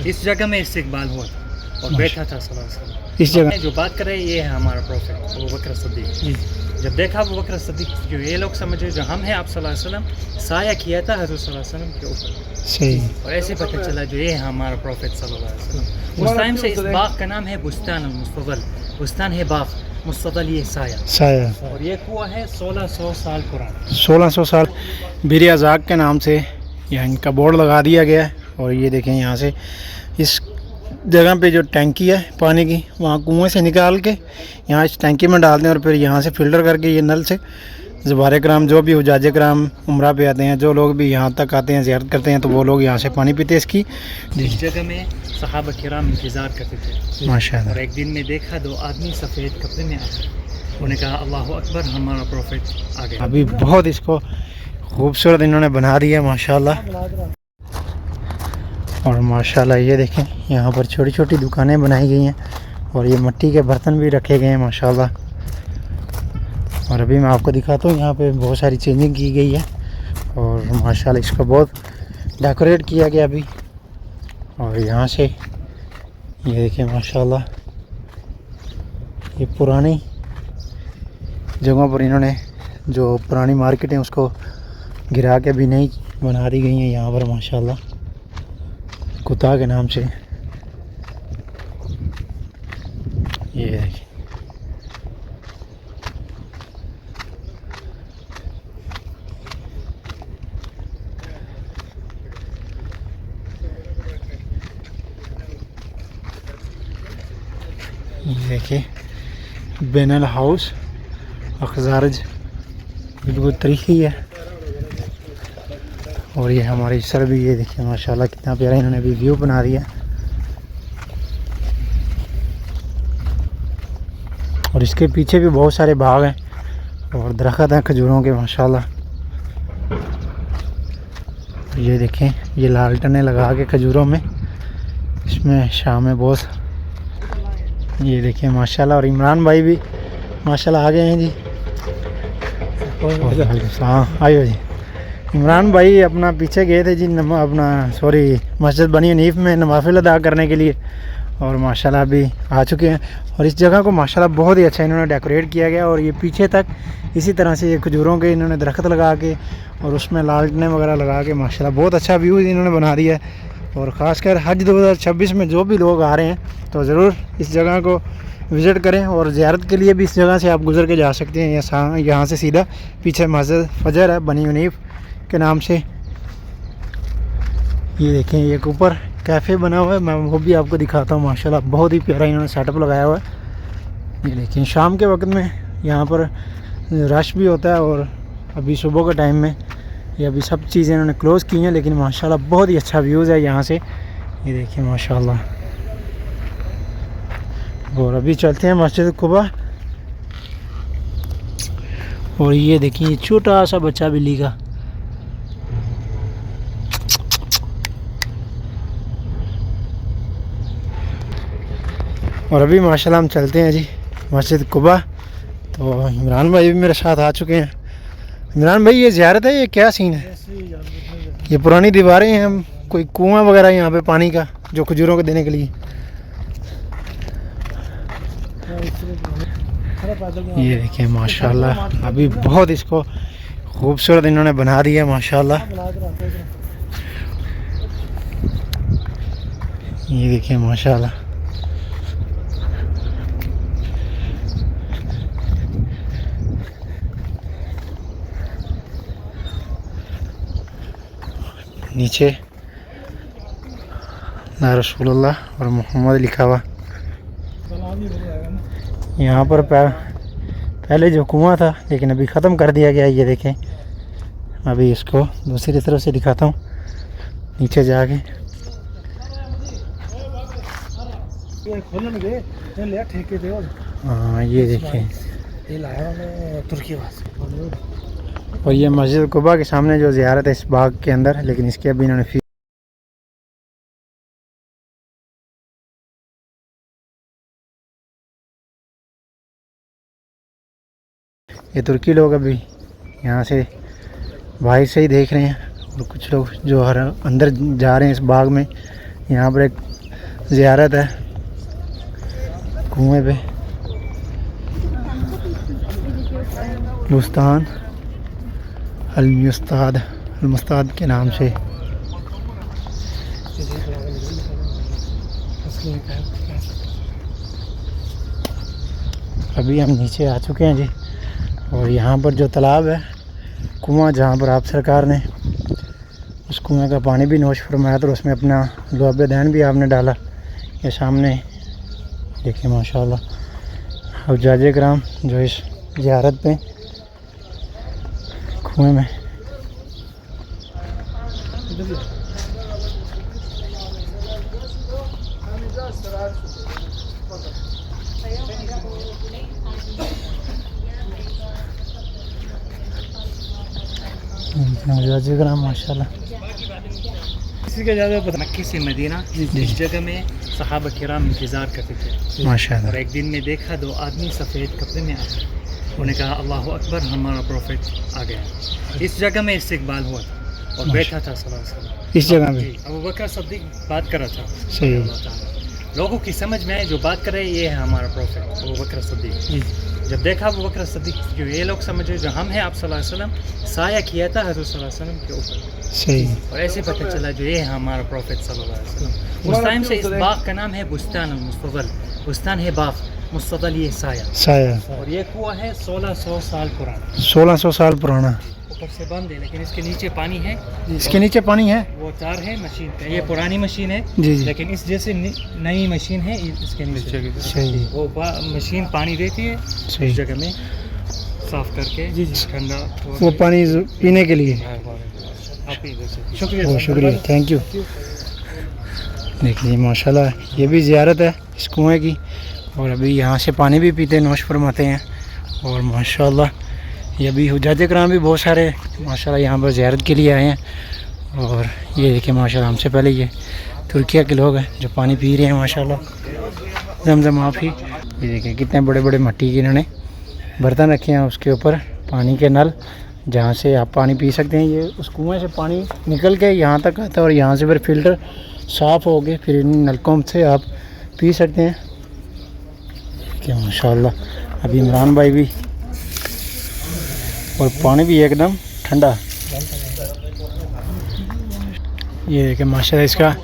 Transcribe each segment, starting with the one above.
इस जगह में इस्तिकबाल हुआ था और बैठा था सल्लल्लाहु अलैहि वसल्लम। इस जगह जो बात कर रहे हैं ये है हमारा प्रॉफिट अबू बकर सिद्दीक। जब देखा अबू बकर सिद्दीक, जो ये लोग समझे जो हम हैं आप सल्लल्लाहु अलैहि वसल्लम, साया किया था हज़रत सल्लल्लाहु अलैहि वसल्लम के ऊपर। सही। और ऐसे पता चला जो ये है हमारा प्रॉफिट सल्लल्लाहु अलैहि वसल्लम। उस टाइम से इस बाग का नाम है बुस्तान मुस्तदल। बुस्तान है बाग, मुस्तदल ये साया। और ये कुआं है 1600 साल पुराना। 1600 साल बीर अज़ाक के नाम से यहाँ इनका बोर्ड लगा दिया गया है। और ये देखें यहाँ से इस जगह पे जो टैंकी है पानी की, वहाँ कुएं से निकाल के यहाँ इस टैंकी में डालते हैं और फिर यहाँ से फ़िल्टर करके ये नल से ज़बार कराम जो भी हुजाज कराम उम्रा पे आते हैं, जो लोग भी यहाँ तक आते हैं ज़ियारत करते हैं, तो वो लोग यहाँ से पानी पीते हैं इसकी। इस जगह में सहाबा किराम इंतज़ार करते थे माशाअल्लाह। और एक दिन में देखा दो आदमी सफ़ेद कपड़े में आए। उन्होंने कहा अल्लाह अकबर, हमारा प्रॉफिट आ गया। अभी बहुत इसको खूबसूरत इन्होंने बना दिया माशाअल्लाह। और माशाल्लाह ये देखें यहाँ पर छोटी छोटी दुकानें बनाई गई हैं और ये मिट्टी के बर्तन भी रखे गए हैं माशाल्लाह। और अभी मैं आपको दिखाता हूँ यहाँ पे बहुत सारी चेंजिंग की गई है और माशाल्लाह इसको बहुत डेकोरेट किया गया अभी। और यहाँ से ये देखिए माशाल्लाह ये पुरानी जगहों पर इन्होंने जो पुरानी मार्केट है उसको गिरा के भी नई बना दी गई हैं यहाँ पर माशाल्लाह, कुत्ता के नाम से। ये देखिए देखिए बेनल हाउस अखजारज बिल्कुल तरीक़ी है। और ये हमारी सर भी ये देखिए माशाल्लाह कितना प्यारा इन्होंने भी व्यू बना दिया। और इसके पीछे भी बहुत सारे बाग हैं और दरख्त हैं खजूरों के माशाल्लाह। ये देखें ये लालटनें लगा के खजूरों में, इसमें शाम में बहुत, ये देखें माशाल्लाह। और इमरान भाई भी माशाल्लाह आ गए हैं जी। हाँ आइए जी। इमरान भाई अपना पीछे गए थे जी मस्जिद बनी हनीफ में नवाफिल अदा करने के लिए और माशाल्लाह अभी आ चुके हैं। और इस जगह को माशाल्लाह बहुत ही अच्छा इन्होंने डेकोरेट किया गया। और ये पीछे तक इसी तरह से ये खजूरों के इन्होंने दरख्त लगा के और उसमें लालटनें वगैरह लगा के माशाल्लाह बहुत अच्छा व्यू इन्होंने बना दिया है। और ख़ासकर हज 2026 में जो भी लोग आ रहे हैं तो ज़रूर इस जगह को विज़िट करें। और ज़ियारत के लिए भी इस जगह से आप गुज़र के जा सकते हैं। यहाँ से सीधा पीछे मस्जिद फजर है बनी हनीफ के नाम से। ये देखें एक ऊपर कैफ़े बना हुआ है, मैं वो भी आपको दिखाता हूँ माशाल्लाह। बहुत ही प्यारा इन्होंने सेटअप लगाया हुआ है। ये देखें शाम के वक्त में यहाँ पर रश भी होता है और अभी सुबह के टाइम में ये अभी सब चीज़ें इन्होंने क्लोज़ की हैं, लेकिन माशाल्लाह बहुत ही अच्छा व्यूज़ है यहाँ से। ये देखिए माशाल्लाह। और अभी चलते हैं मस्जिद कुबा। और ये देखिए छोटा सा बच्चा बिल्ली का, और अभी माशाल्लाह हम चलते हैं जी मस्जिद कुबा। तो इमरान भाई भी मेरे साथ आ चुके हैं। इमरान भाई ये ज़ियारत है, ये क्या सीन है? ये पुरानी दीवारें हैं, हम कोई कुआं वगैरह यहाँ पे पानी का जो खजूरों को देने के लिए। ये देखिए माशाल्लाह अभी बहुत इसको खूबसूरत इन्होंने बना दिया माशाल्लाह। ये देखिए माशाल्लाह। नीचे ना रसूलुल्लाह और मोहम्मद लिखा हुआ। यहाँ पर पहले जो कुआं था लेकिन अभी ख़त्म कर दिया गया। ये देखें अभी इसको दूसरी तरफ से दिखाता हूँ नीचे जाके। हाँ ये देखें। और ये मस्जिद कुबा के सामने जो ज़ियारत है इस बाग के अंदर, लेकिन इसके अभी इन्होंने ये तुर्की लोग अभी यहाँ से बाहर से ही देख रहे हैं और कुछ लोग जो हर अंदर जा रहे हैं इस बाग में यहाँ पर एक ज़ियारत है कुएं पे, बुस्तान अल-मुस्ताद के नाम से। अभी हम नीचे आ चुके हैं जी, और यहाँ पर जो तालाब है, कुआं, जहाँ पर आप सरकार ने उस कुएं का पानी भी नोश फरमाया तो उसमें अपना लुआब दैन भी आपने डाला। ये सामने देखिए माशाल्लाह हुज्जाज किराम जो इस ज़ियारत पे कुएं में हुज्जाज किराम माशाल्लाह। किसी का ज़्यादा पता मक्के से मदीना, इस जगह में सहाबा किराम इंतज़ार करते थे माशाल्लाह। और एक दिन में देखा 2 आदमी सफ़ेद कपड़े में आए। उन्होंने कहा अल्लाह अकबर, हमारा प्रॉफिट आ गया। इस जगह में इस्तिकबाल हुआ था और बैठा था सल्लल्लाहु अलैहि वसल्लम इस जगह पे। अबू बकर सिद्दीक बात कर रहा था। सही। लोगों की समझ में आए जो बात कर रहे हैं ये है हमारा प्रॉफिट अबू बकर सिद्दीक। जब देखा अबू बकर सिद्दीक, जो ये लोग समझे जो हम हैं आप सल्लल्लाहु अलैहि वसल्लम, साया किया था हज़रत सल्लल्लाहु अलैहि वसल्लम के ऊपर। सही। और ऐसे पता चला जो ये है हमारा प्रॉफिट सल्लल्लाहु अलैहि वसल्लम। उस टाइम से इस बाग का नाम है बुस्तान अल-मुस्तज़ल। बुस्तान है बाग, मुस्तदल ये साया। और ये कुआं है 1600 साल पुराना। 1600 साल पुराना। ऊपर से बंद है लेकिन इसके नीचे पानी है। इसके नीचे पानी है। वो तार है मशीन का, ये पुरानी मशीन है जी जी। लेकिन इस जैसे नई मशीन है इसके नीचे। सही। वो मशीन पानी देती है सही। इस जगह में साफ करके ठंडा वो पानी पीने के लिए। शुक्रिया। बहुत शुक्रिया, थैंक यू। देखिए माशाल्लाह ये भी ज़ियारत है इस कुएँ की, और अभी यहाँ से पानी भी पीते नोश फरमाते हैं। और माशाल्लाह ये अभी हुज्जाज किराम भी बहुत सारे माशाल्लाह यहाँ पर ज़ियारत के लिए आए हैं। और ये देखिए माशाल्लाह हमसे पहले ये तुर्किया के लोग हैं जो पानी पी रहे हैं माशाल्लाह जमजम आप ही। ये देखिए कितने बड़े बड़े मिट्टी के इन्होंने बर्तन रखे हैं, उसके ऊपर पानी के नल जहाँ से आप पानी पी सकते हैं। ये उस कुएं से पानी निकल के यहाँ तक आता है और यहाँ से फिर फ़िल्टर साफ़ हो गए, फिर इन नलकों से आप पी सकते हैं। क्या माशाल्लाह। अभी इमरान भाई भी, और पानी भी एकदम ठंडा। ये देखिए माशाल्लाह इसका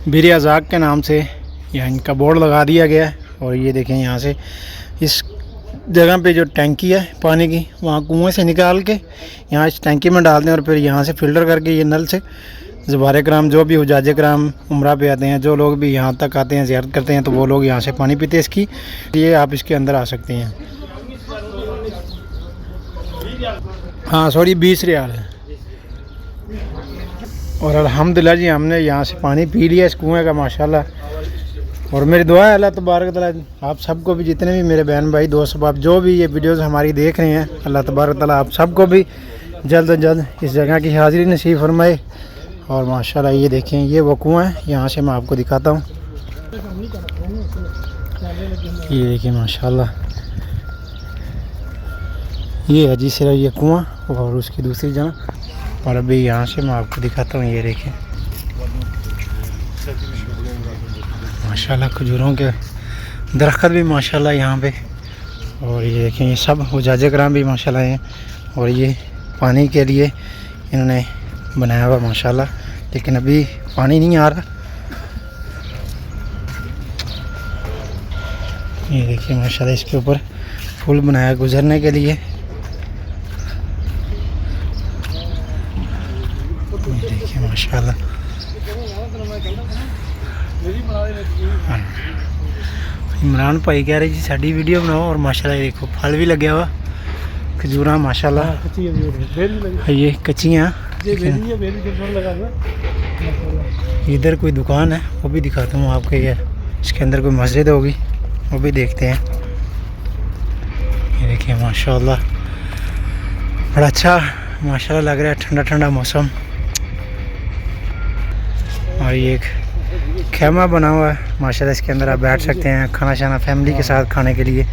बीर अज़ाक के नाम से यहाँ इनका बोर्ड लगा दिया गया है। और ये देखें यहाँ से इस जगह पे जो टैंकी है पानी की, वहाँ कुएं से निकाल के यहाँ इस टैंकी में डालते हैं और फिर यहाँ से फ़िल्टर करके ये नल से ज़वारे कराम जो भी हुज्जाज किराम उम्रा पे आते हैं, जो लोग भी यहाँ तक आते हैं ज़ियारत करते हैं, तो वो लोग यहाँ से पानी पीते हैं इसकी। ये आप इसके अंदर आ सकते हैं। हाँ सॉरी 20 रियाल है। और अल्हम्दुलिल्लाह जी हमने यहाँ से पानी पी लिया इस कुएँ का माशाल्लाह। और मेरी दुआ है अल्लाह तबारक तआला आप सबको भी, जितने भी मेरे बहन भाई दोस्त आप जो भी ये वीडियोस हमारी देख रहे हैं, अल्लाह तबारक तआला आप सबको भी जल्द से जल्द इस जगह की हाज़िरी नसीब फरमाए। और माशाल्लाह ये देखें ये वो कुआं है, यहाँ से मैं आपको दिखाता हूँ। ये देखिए माशाल्लाह ये है जी सिर्फ ये कुआं और उसकी दूसरी जगह। और अभी यहाँ से मैं आपको दिखाता हूँ। ये देखें माशाल्लाह खजूरों के दरख्त भी माशाल्लाह यहाँ पे। और ये देखें ये सब हुज्जाज किराम भी माशाल्लाह हैं। और ये पानी के लिए इन्होंने बनाया हुआ माशाल्लाह, लेकिन अभी पानी नहीं आ रहा। ये देखिए माशाल्लाह इसके ऊपर पुल बनाया गुजरने के लिए। ये देखिए माशाल्लाह इमरान भाई कह रहे जी साड़ी वीडियो बनाओ। और माशाल्लाह देखो फल भी लगे हुआ खजूरा माशाल्लाह। ये कच्चियाँ। इधर कोई दुकान है वो भी दिखाता हूँ आपको। ये इसके अंदर कोई मस्जिद होगी वो भी देखते हैं। ये देखिए माशाल्लाह बड़ा अच्छा माशाल्लाह लग रहा है, ठंडा ठंडा मौसम। और ये एक खेमा बना हुआ है माशाल्लाह, इसके अंदर आप बैठ सकते हैं खाना शाना फैमिली के साथ खाने के लिए।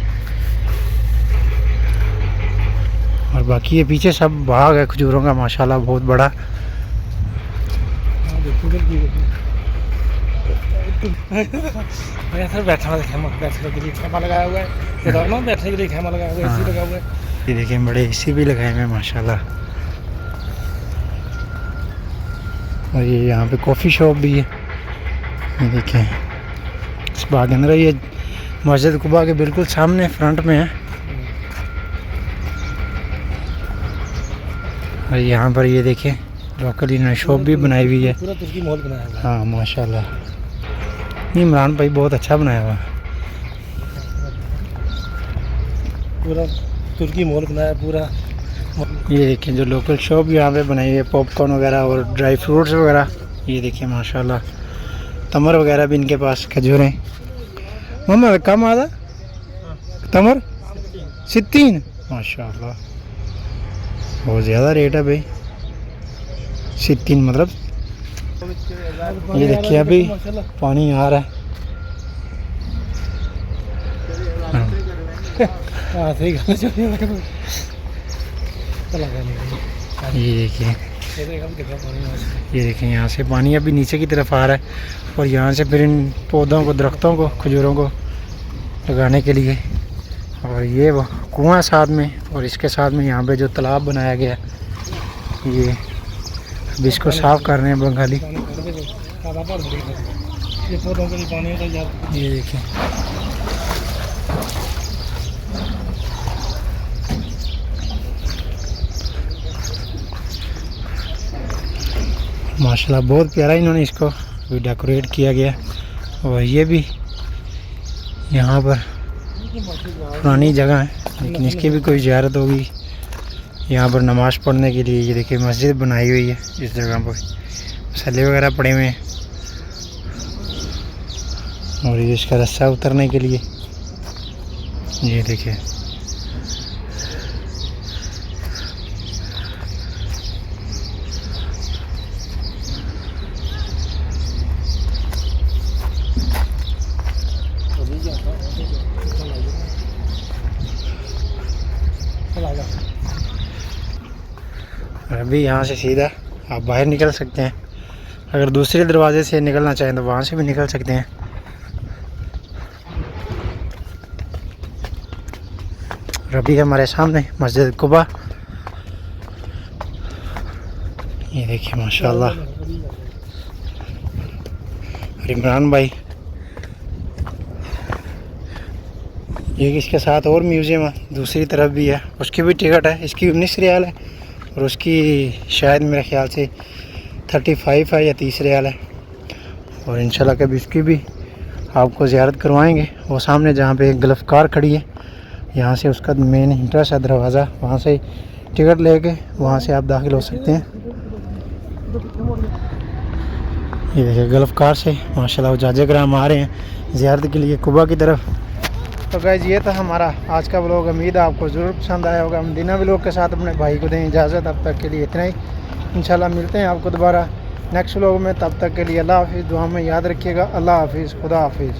और बाकी ये पीछे सब बाग है खजूरों का माशाल्लाह बहुत बड़ा। सर बैठने के लिए खेमा लगाया हुआ है, बैठने के लिए खेमा लगाया हुआ है, एसी लगा हुआ है। ये देखिए बड़े एसी भी लगाए हुए हैं माशाल्लाह। और ये यहाँ पे कॉफ़ी शॉप भी है। ये देखिए इस बाग के अंदर, ये मस्जिद कुबा के बिल्कुल सामने फ्रंट में है। और यहाँ पर ये देखिए लोकल इन्होंने शॉप भी बनाई हुई है, पूरा तुर्की मॉल बनाया हुआ है। हाँ माशाल्लाह, इमरान भाई बहुत अच्छा बनाया हुआ, पूरा तुर्की मॉल बनाया पूरा। ये देखिए जो लोकल शॉप यहाँ पे बनाई हुई है, पॉपकॉर्न वगैरह और ड्राई फ्रूट्स वगैरह। ये देखिए माशाल्लाह, तमर वगैरह भी इनके पास, खजूरें। मोहम्मद कम आधा तमर 60 माशाल्लाह, बहुत ज़्यादा रेट है भाई, 60 मतलब। ये देखिए अभी पानी आ रहा है। ये देखिए यहाँ से पानी अभी नीचे की तरफ आ रहा है, और यहाँ से फिर इन पौधों को, दरख्तों को, खजूरों को लगाने के लिए। और ये वो कुआं साथ में, और इसके साथ में यहाँ पे जो तालाब बनाया गया, ये अभी इसको साफ़ कर रहे हैं बंगाली। ये देखिए माशाल्लाह बहुत प्यारा इन्होंने इसको भी डेकोरेट किया गया। और ये भी यहाँ पर पुरानी जगह है, लेकिन इसकी भी कोई ज़ियारत होगी यहाँ पर नमाज़ पढ़ने के लिए। ये देखिए मस्जिद बनाई हुई है, इस जगह पर मसाले वगैरह पड़े हुए हैं, और ये इसका रास्ता उतरने के लिए। ये देखिए अभी यहाँ से सीधा आप बाहर निकल सकते हैं। अगर दूसरे दरवाजे से निकलना चाहें तो वहाँ से भी निकल सकते हैं। और अभी हमारे सामने मस्जिद कुबा, ये देखिए माशाल्लाह। और इमरान भाई, ये इसके साथ और म्यूज़ियम है, दूसरी तरफ भी है, उसकी भी टिकट है। इसकी 19 रियाल है, और उसकी शायद मेरे ख्याल से 35 है या 30 रियाल है। और इंशाल्लाह कभी इसकी भी आपको ज़ियारत करवाएंगे। वो सामने जहाँ पे एक गल्फ़ कार खड़ी है, यहाँ से उसका मेन इंट्रेंस है दरवाज़ा, वहाँ से टिकट लेके वहाँ से आप दाखिल हो सकते हैं। ये देखिए गल्फ़ कार से माशाल्लाह वो जाजे कराम आ रहे हैं ज़ियारत के लिए कुबा की तरफ। तो गाइस ये था हमारा आज का व्लॉग, उम्मीद है आपको ज़रूर पसंद आया होगा। मदीना व्लॉग के साथ अपने भाई को दें इजाज़त, अब तक के लिए इतना ही। इंशाल्लाह मिलते हैं आपको दोबारा नेक्स्ट व्लॉग में, तब तक के लिए अल्लाह हाफिज़। दुआ में याद रखिएगा। अल्लाह हाफिज़, खुदा हाफिज़।